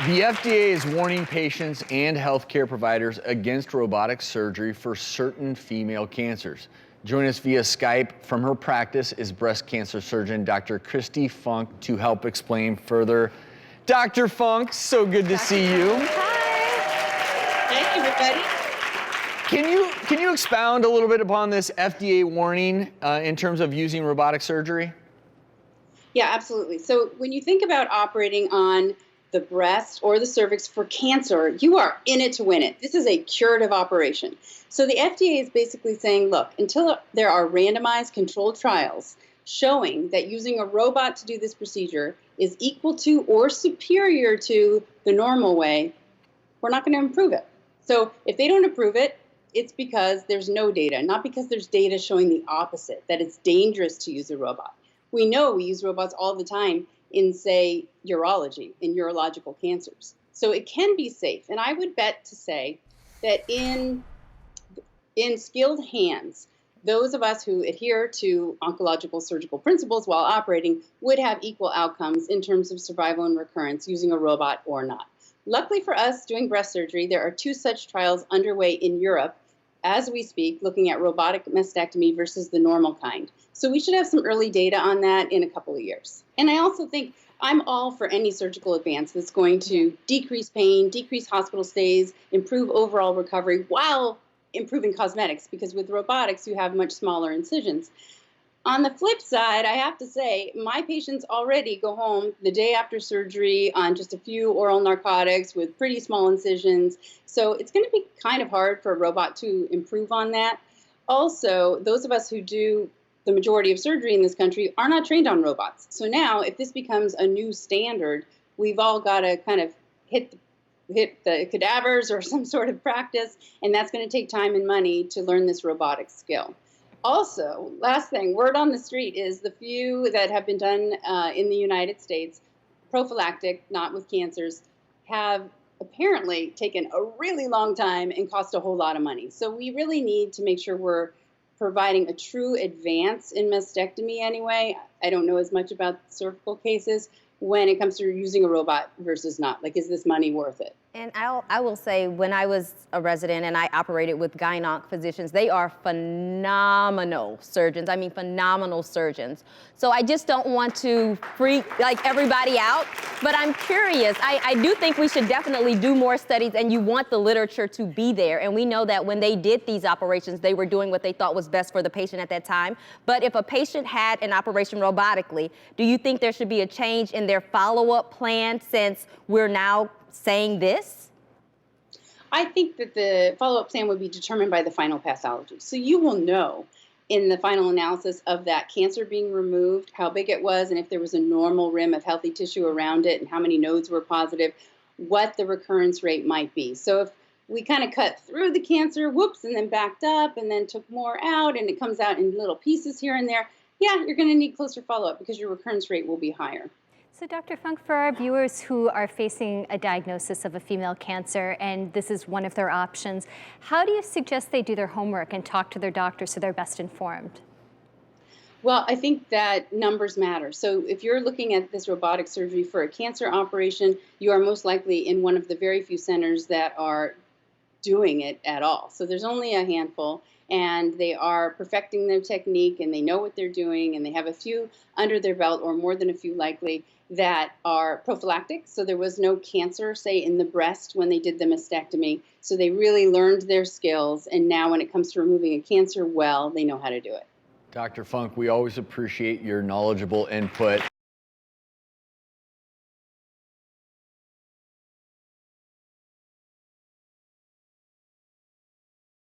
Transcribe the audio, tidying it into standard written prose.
The FDA is warning patients and healthcare providers against robotic surgery for certain female cancers. Joining us via Skype from her practice is breast cancer surgeon Dr. Kristi Funk to help explain further. Dr. Funk, so good to see you. Hi. Thank you, everybody. Can you expound a little bit upon this FDA warning in terms of using robotic surgery? Yeah, absolutely. So when you think about operating on the breast or the cervix for cancer, you are in it to win it. This is a curative operation. So the FDA is basically saying, look, until there are randomized controlled trials showing that using a robot to do this procedure is equal to or superior to the normal way, we're not going to approve it. So if they don't approve it, it's because there's no data, not because there's data showing the opposite, that it's dangerous to use a robot. We know we use robots all the time in, say, urology, in urological cancers. So it can be safe. And I would bet to say that in skilled hands, those of us who adhere to oncological surgical principles while operating would have equal outcomes in terms of survival and recurrence using a robot or not. Luckily for us doing breast surgery, there are 2 such trials underway in Europe as we speak, looking at robotic mastectomy versus the normal kind. So we should have some early data on that in a couple of years. And I also think I'm all for any surgical advance that's going to decrease pain, decrease hospital stays, improve overall recovery while improving cosmetics, because with robotics, you have much smaller incisions. On the flip side, I have to say, my patients already go home the day after surgery on just a few oral narcotics with pretty small incisions. So it's going to be kind of hard for a robot to improve on that. Also, those of us who do the majority of surgery in this country are not trained on robots. So now, if this becomes a new standard, we've all got to kind of hit the cadavers or some sort of practice, and that's going to take time and money to learn this robotic skill. Also, last thing, word on the street is the few that have been done in the United States, prophylactic, not with cancers, have apparently taken a really long time and cost a whole lot of money. So we really need to make sure we're providing a true advance in mastectomy anyway. I don't know as much about cervical cases when it comes to using a robot versus not. Like, is this money worth it? And I will say, when I was a resident and I operated with gyn-onc physicians, they are phenomenal surgeons. I mean, phenomenal surgeons. So I just don't want to freak like everybody out, but I'm curious. I do think we should definitely do more studies, and you want the literature to be there. And we know that when they did these operations, they were doing what they thought was best for the patient at that time. But if a patient had an operation robotically, do you think there should be a change in their follow-up plan since we're now saying this? I think that the follow-up plan would be determined by the final pathology. So you will know in the final analysis of that cancer being removed, how big it was, and if there was a normal rim of healthy tissue around it, and how many nodes were positive, what the recurrence rate might be. So if we kind of cut through the cancer, whoops, and then backed up, and then took more out, and it comes out in little pieces here and there, yeah, you're going to need closer follow-up because your recurrence rate will be higher. So Dr. Funk, for our viewers who are facing a diagnosis of a female cancer and this is one of their options, how do you suggest they do their homework and talk to their doctor so they're best informed? Well, I think that numbers matter. So if you're looking at this robotic surgery for a cancer operation, you are most likely in one of the very few centers that are doing it at all. So there's only a handful, and they are perfecting their technique, and they know what they're doing, and they have a few under their belt, or more than a few likely, that are prophylactic. So there was no cancer, say, in the breast when they did the mastectomy. So they really learned their skills, and now when it comes to removing a cancer, well, they know how to do it. Dr. Funk, we always appreciate your knowledgeable input.